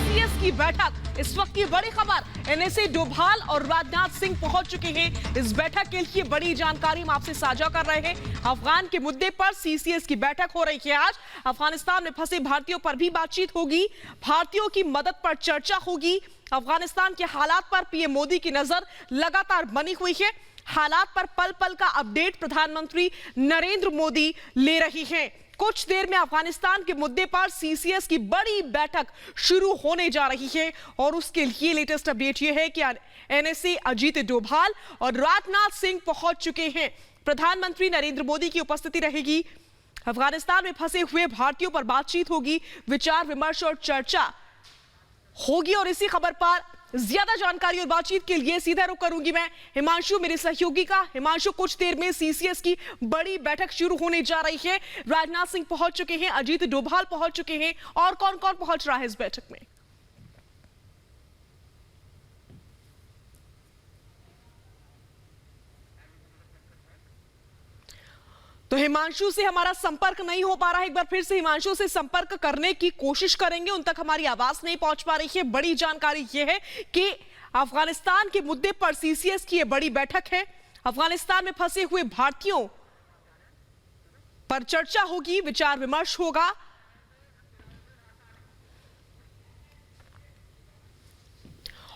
CCS की बैठक। इस वक्त की बड़ी खबर, एनएसए डोभाल और राजनाथ सिंह पहुंच चुके हैं। इस बैठक के लिए बड़ी जानकारी हम आपसे साझा कर रहे हैं। अफगान के मुद्दे पर सीसीएस की बैठक हो रही है आज। अफगानिस्तान में फंसे भारतीयों पर भी बातचीत होगी, भारतीयों की मदद पर चर्चा होगी। अफगानिस्तान के हालात पर पीएम मोदी की नजर लगातार बनी हुई है। हालात पर पल पल का अपडेट प्रधानमंत्री नरेंद्र मोदी ले रही हैं। कुछ देर में अफगानिस्तान के मुद्दे पर सीसीएस की बड़ी बैठक शुरू होने जा रही है और उसके लिए लेटेस्ट अपडेट यह है कि एनएसए अजीत डोभाल और राजनाथ सिंह पहुंच चुके हैं। प्रधानमंत्री नरेंद्र मोदी की उपस्थिति रहेगी। अफगानिस्तान में फंसे हुए भारतीयों पर बातचीत होगी, विचार विमर्श और चर्चा होगी। और इसी खबर पर ज्यादा जानकारी और बातचीत के लिए सीधा रुख करूंगी मैं हिमांशु, मेरे सहयोगी का। हिमांशु, कुछ देर में सीसीएस की बड़ी बैठक शुरू होने जा रही है। राजनाथ सिंह पहुंच चुके हैं, अजीत डोभाल पहुंच चुके हैं, और कौन कौन पहुंच रहा है इस बैठक में? तो हिमांशु से हमारा संपर्क नहीं हो पा रहा है। एक बार फिर से हिमांशु से संपर्क करने की कोशिश करेंगे, उन तक हमारी आवाज नहीं पहुंच पा रही है। बड़ी जानकारी यह है कि अफगानिस्तान के मुद्दे पर सीसीएस की यह बड़ी बैठक है। अफगानिस्तान में फंसे हुए भारतीयों पर चर्चा होगी, विचार विमर्श होगा।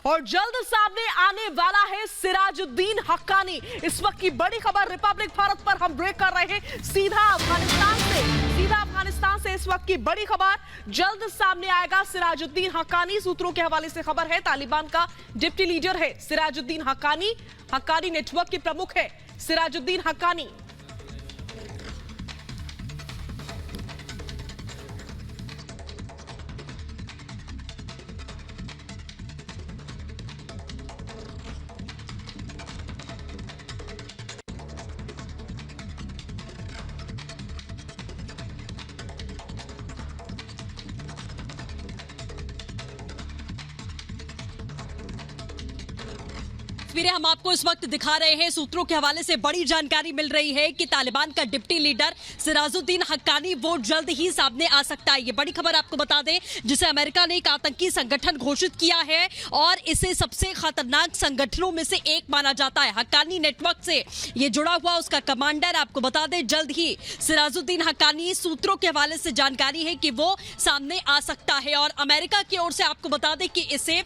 और जल्द सामने आने वाला है सिराजुद्दीन हक्कानी। इस वक्त की बड़ी खबर, रिपब्लिक भारत पर हम ब्रेक कर रहे हैं सीधा अफगानिस्तान से इस वक्त की बड़ी खबर। जल्द सामने आएगा सिराजुद्दीन हक्कानी। सूत्रों के हवाले से खबर है, तालिबान का डिप्टी लीडर है सिराजुद्दीन हक्कानी। हक्कानी नेटवर्क के प्रमुख है सिराजुद्दीन हक्कानी। तस्वीरें हम आपको इस वक्त दिखा रहे हैं। सूत्रों के हवाले से बड़ी जानकारी मिल रही है कि तालिबान का डिप्टी लीडर सिराजुद्दीन हक्कानी वो जल्द ही सामने आ सकता है। ये बड़ी खबर आपको बता दें, जिसे अमेरिका ने एक आतंकी संगठन घोषित किया है और इसे सबसे खतरनाक संगठनों में से एक माना जाता है। हक्कानी नेटवर्क से ये जुड़ा हुआ उसका कमांडर, आपको बता दें जल्द ही सिराजुद्दीन हक्कानी, सूत्रों के हवाले से जानकारी है कि वो सामने आ सकता है। और अमेरिका की ओर से आपको बता दें कि इसे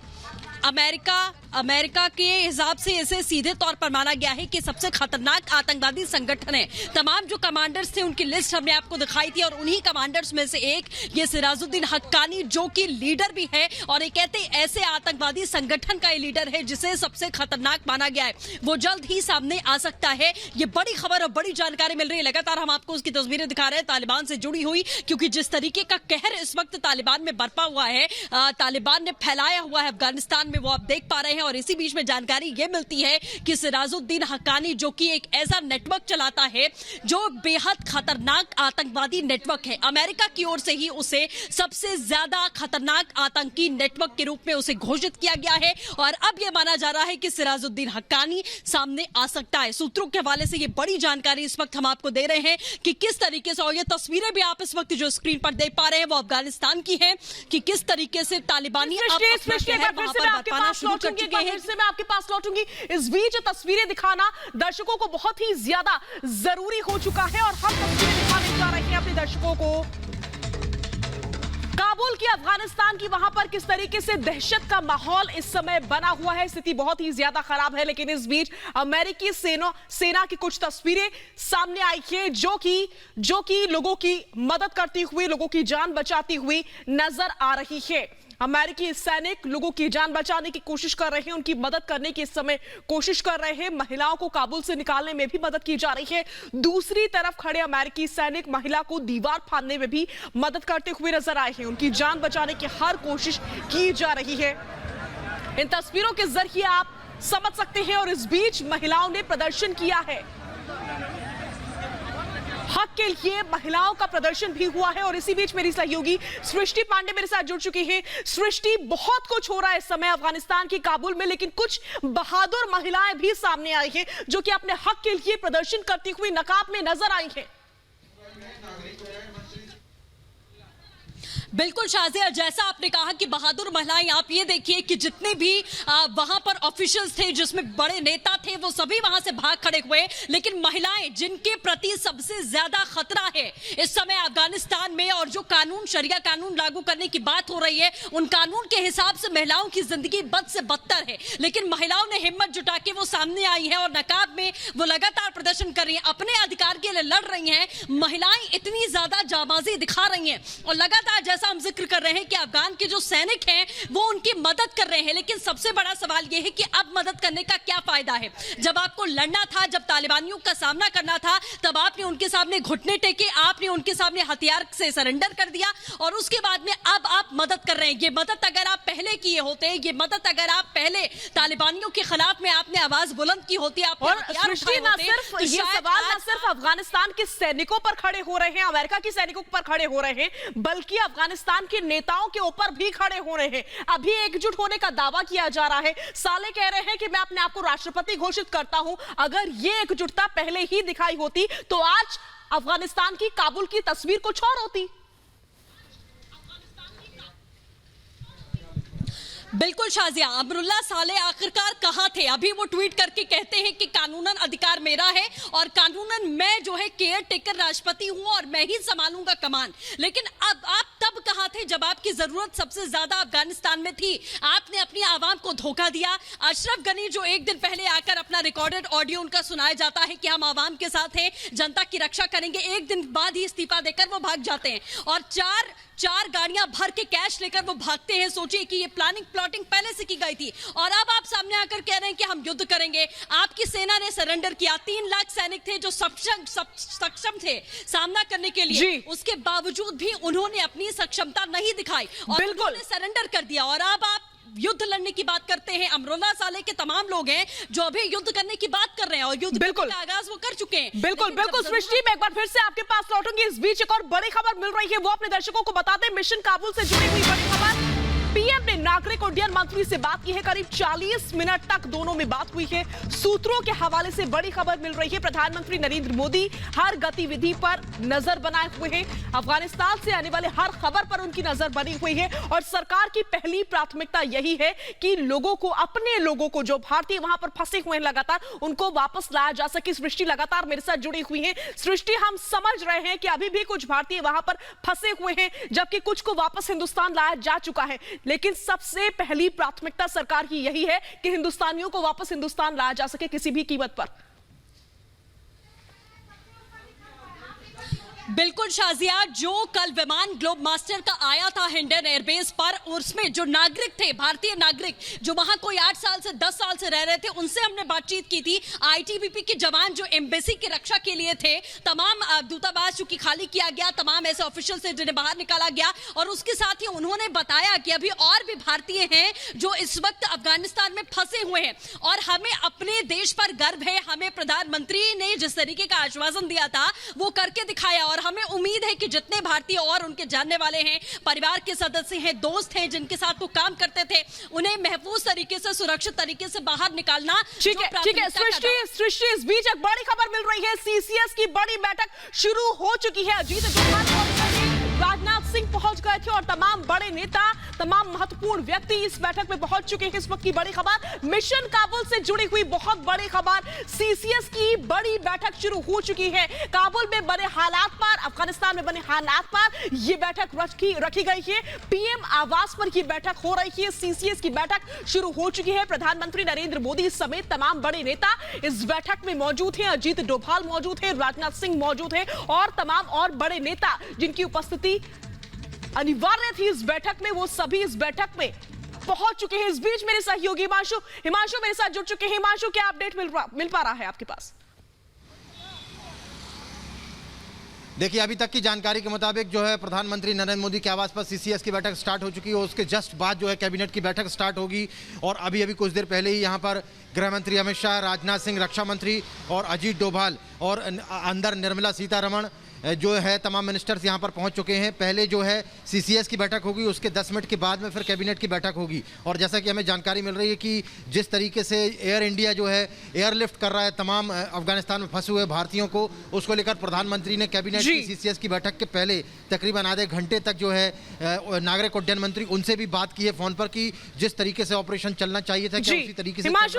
अमेरिका के हिसाब से इसे सीधे तौर पर माना गया है कि सबसे खतरनाक आतंकवादी संगठन है। तमाम जो कमांडर्स थे उनकी लिस्ट हमने आपको दिखाई थी और उन्हीं कमांडर्स में से एक ये सिराजुद्दीन हक्कानी, जो कि लीडर भी है और ये कहते ऐसे आतंकवादी संगठन का ये लीडर है जिसे सबसे खतरनाक माना गया है। वो जल्द ही सामने आ सकता है। ये बड़ी खबर और बड़ी जानकारी मिल रही है। लगातार हम आपको उसकी तस्वीरें दिखा रहे हैं तालिबान से जुड़ी हुई, क्योंकि जिस तरीके का कहर इस वक्त तालिबान में बरपा हुआ है, तालिबान ने फैलाया हुआ है अफगानिस्तान में, वो आप देख पा रहे हैं। और इसी बीच में जानकारी ये मिलती है कि सिराजुद्दीन हक्कानी, जो कि एक ऐसा नेटवर्क चलाता है जो बेहद खतरनाक आतंकवादी नेटवर्क है, अमेरिका की ओर से ही उसे सबसे ज्यादा खतरनाक आतंकी नेटवर्क के रूप में उसे घोषित किया गया है। और अब यह माना जा रहा है कि सिराजुद्दीन हक्कानी सामने आ सकता है। सूत्रों के हवाले से ये बड़ी जानकारी इस वक्त हम आपको दे रहे हैं कि किस तरीके से, और ये तस्वीरें भी आप इस वक्त जो स्क्रीन पर देख पा रहे हैं वो अफगानिस्तान की है, कि किस तरीके से तालिबानी मैं आपके पास लौटूंगी। इस बीच तस्वीरें दिखाना दर्शकों को बहुत ही ज्यादा जरूरी हो चुका है और हम तस्वीरें दिखाने जा रहे हैं अपने दर्शकों को। काबुल की, अफगानिस्तान की, वहां पर किस तरीके से दहशत का माहौल इस समय बना हुआ है। स्थिति बहुत ही ज्यादा खराब है। लेकिन इस बीच अमेरिकी सेना की कुछ तस्वीरें सामने आई है जो कि लोगों की मदद करती हुई, लोगों की जान बचाती हुई नजर आ रही है। अमेरिकी सैनिक लोगों की जान बचाने की कोशिश कर रहे हैं, उनकी मदद करने की इस समय कोशिश कर रहे हैं। महिलाओं को काबुल से निकालने में भी मदद की जा रही है। दूसरी तरफ खड़े अमेरिकी सैनिक महिला को दीवार फाड़ने में भी मदद करते हुए नजर आए हैं। उनकी जान बचाने की हर कोशिश की जा रही है। इन तस्वीरों के जरिए आप समझ सकते हैं। और इस बीच महिलाओं ने प्रदर्शन किया है, हक के लिए महिलाओं का प्रदर्शन भी हुआ है। और इसी बीच मेरी सहयोगी सृष्टि पांडे मेरे साथ जुड़ चुकी है। सृष्टि, बहुत कुछ हो रहा है इस समय अफगानिस्तान की काबुल में, लेकिन कुछ बहादुर महिलाएं भी सामने आई हैं जो कि अपने हक के लिए प्रदर्शन करती हुई नकाब में नजर आई हैं। बिल्कुल शाजिया, जैसा आपने कहा कि बहादुर महिलाएं, आप ये देखिए कि जितने भी वहां पर ऑफिशियल्स थे, जिसमें बड़े नेता थे, वो सभी वहां से भाग खड़े हुए। लेकिन महिलाएं जिनके प्रति सबसे ज्यादा खतरा है इस समय अफगानिस्तान में, और जो कानून, शरिया कानून लागू करने की बात हो रही है, उन कानून के हिसाब से महिलाओं की जिंदगी बद से बदतर है। लेकिन महिलाओं ने हिम्मत जुटा के वो सामने आई है और नकाब में वो लगातार प्रदर्शन कर रही है, अपने अधिकार के लिए लड़ रही हैं। महिलाएं इतनी ज्यादा जाबाजी दिखा रही हैं और लगातार जैसा हम जिक्र कर रहे हैं कि अफगान के जो सैनिक हैं वो उनकी मदद कर रहे हैं। लेकिन सबसे बड़ा सवाल यह है कि अब मदद करने का क्या फायदा है? जब आपको लड़ना था, जब तालिबानियों का सामना करना था, तब आपने उनके सामने घुटने टेके, आपने उनके सामने हथियार से सरेंडर कर दिया और उसके बाद में अब आप मदद कर रहे हैं। ये मदद अगर आप पहले किए होते, ये मदद अगर आप पहले तालिबानियों के खिलाफ में आपने आवाज बुलंद की होती, आप ये सवाल ना सिर्फ अफगानिस्तान के सैनिकों पर खड़े हो रहे हैं, अमेरिका के सैनिकों पर खड़े हो रहे हैं, बल्कि अफगानिस्तान के नेताओं के ऊपर भी खड़े हो रहे हैं। अभी एकजुट होने का दावा किया जा रहा है। साले कह रहे हैं कि मैं अपने आप को राष्ट्रपति घोषित करता हूं। अगर ये एकजुटता पहले ही दिखाई होती तो आज अफगानिस्तान की काबुल की तस्वीर कुछ और होती। बिल्कुल शाजिया, अमरुल्लाह साले आखिरकार कहां थे? अभी वो ट्वीट करके कहते हैं कि कानूनन अधिकार मेरा है और कानूनन मैं जो है केयर टेकर राष्ट्रपति हूं और मैं ही संभालूंगा कमान। लेकिन अब आप तब कहां थे जब आपकी जरूरत सबसे ज्यादा अफगानिस्तान में थी? आपने अपनी आवाम को धोखा दिया। अशरफ गनी जो एक दिन पहले आकर अपना रिकॉर्डेड ऑडियो उनका सुनाया जाता है कि हम आवाम के साथ हैं, जनता की रक्षा करेंगे, एक दिन बाद ही इस्तीफा देकर वो भाग जाते हैं और चार गाड़ियां भर के कैश लेकर वो भागते हैं। सोचिए कि ये प्लॉटिंग पहले से की गई थी और अब आप सामने आकर कह रहे हैं कि हम युद्ध करेंगे। आपकी सेना ने सरेंडर किया, 3 लाख सैनिक थे जो सक्षम थे सामना करने के लिए, उसके बावजूद भी उन्होंने अपनी सक्षमता नहीं दिखाई और उन्होंने सरेंडर कर दिया। और अब आप युद्ध लड़ने की बात करते हैं। अमरुल्लाह साले के तमाम लोग हैं जो अभी युद्ध करने की बात कर रहे हैं और युद्ध का आगाज वो कर चुके हैं। बिल्कुल सृष्टि, मैं एक बार फिर से आपके पास लौटूंगी। इस बीच एक और बड़ी खबर मिल रही है, वो अपने दर्शकों को बता दें। मिशन काबुल से जुड़ी हुई बड़ी खबर, पीएम ने नागरिक उड्डयन मंत्री से बात की है। करीब 40 मिनट तक दोनों में बात हुई है। सूत्रों के हवाले से बड़ी खबर मिल रही है, प्रधानमंत्री नरेंद्र मोदी हर गतिविधि पर नजर बनाए हुए हैं। अफगानिस्तान से आने वाले हर खबर पर उनकी नजर बनी हुई है और सरकार की पहली प्राथमिकता यही है कि लोगों को, अपने लोगों को, जो भारतीय वहां पर फंसे हुए हैं लगातार, उनको वापस लाया जा सके। सृष्टि लगातार मेरे साथ जुड़ी हुई है। सृष्टि, हम समझ रहे हैं कि अभी भी कुछ भारतीय वहां पर फंसे हुए हैं, जबकि कुछ को वापस हिंदुस्तान लाया जा चुका है, लेकिन सबसे पहली प्राथमिकता सरकार की यही है कि हिंदुस्तानियों को वापस हिंदुस्तान लाया जा सके किसी भी कीमत पर। बिल्कुल शाजिया, जो कल विमान ग्लोब मास्टर का आया था हिंडन एयरबेस पर, उसमें जो नागरिक थे, भारतीय नागरिक जो वहां कोई 8 साल से 10 साल से रह रहे थे, उनसे हमने बातचीत की थी। आईटीबीपी के जवान जो एम्बेसी की रक्षा के लिए थे, तमाम दूतावास चूंकि खाली किया गया, तमाम ऐसे ऑफिशियल से जिन्हें बाहर निकाला गया और उसके साथ ही उन्होंने बताया कि अभी और भी भारतीय हैं जो इस वक्त अफगानिस्तान में फंसे हुए हैं और हमें अपने देश पर गर्व है। हमें प्रधानमंत्री ने जिस तरीके का आश्वासन दिया था वो करके दिखाया और हमें उम्मीद है कि जितने भारतीय और उनके जानने वाले हैं, परिवार के सदस्य हैं, दोस्त हैं, जिनके साथ वो काम करते थे, उन्हें महफूज तरीके से, सुरक्षित तरीके से बाहर निकालना। ठीक है सृष्टि, इस बीच एक बड़ी खबर मिल रही है, सीसीएस की बड़ी बैठक शुरू हो चुकी है। अजीत डोभाल, राजनाथ सिंह पहुंच गए थे और तमाम बड़े नेता, तमाम महत्वपूर्ण व्यक्ति इस बैठक में पहुंच चुके हैं। इस वक्त की बड़ी खबर, मिशन काबुल से जुड़ी हुई बहुत बड़ी खबर, सीसीएस की बड़ी बैठक शुरू हो चुकी है। काबुल में बने हालात पर, अफगानिस्तान में बने हालात पर यह बैठक रखी गई है। पीएम आवास पर यह बैठक हो रही है। सीसीएस की बैठक शुरू हो चुकी है। प्रधानमंत्री नरेंद्र मोदी समेत तमाम बड़े नेता इस बैठक में मौजूद हैं। अजीत डोभाल मौजूद है, राजनाथ सिंह मौजूद है और तमाम और बड़े नेता जिनकी उपस्थिति अनिवार्य थी इस बैठक में, वो सभी इस बैठक में पहुंच चुके हैं। इस बीच मेरे सहयोगी हिमांशु मेरे साथ जुड़ चुके हैं। हिमांशु, क्या अपडेट मिल पा रहा है आपके पास? देखिए, अभी तक की जानकारी के मुताबिक जो है प्रधानमंत्री नरेंद्र मोदी के आवास पर सीसीएस की बैठक स्टार्ट हो चुकी है। उसके जस्ट बाद जो है कैबिनेट की बैठक स्टार्ट होगी और अभी कुछ देर पहले ही यहाँ पर गृह मंत्री अमित शाह, राजनाथ सिंह, रक्षा मंत्री और अजीत डोभाल और अंदर निर्मला सीतारमण, जो है तमाम मिनिस्टर्स यहाँ पर पहुँच चुके हैं। पहले जो है CCS की बैठक होगी, उसके 10 मिनट के बाद में फिर कैबिनेट की बैठक होगी। और जैसा कि हमें जानकारी मिल रही है कि जिस तरीके से एयर इंडिया जो है एयरलिफ्ट कर रहा है तमाम अफगानिस्तान में फंसे हुए भारतीयों को, उसको लेकर प्रधानमंत्री ने कैबिनेट की CCS की बैठक के पहले तकरीबन आधे घंटे तक जो है नागरिक उड्डयन मंत्री उनसे भी बात की है फोन पर कि जिस तरीके से ऑपरेशन चलना चाहिए था क्या उसी तरीके से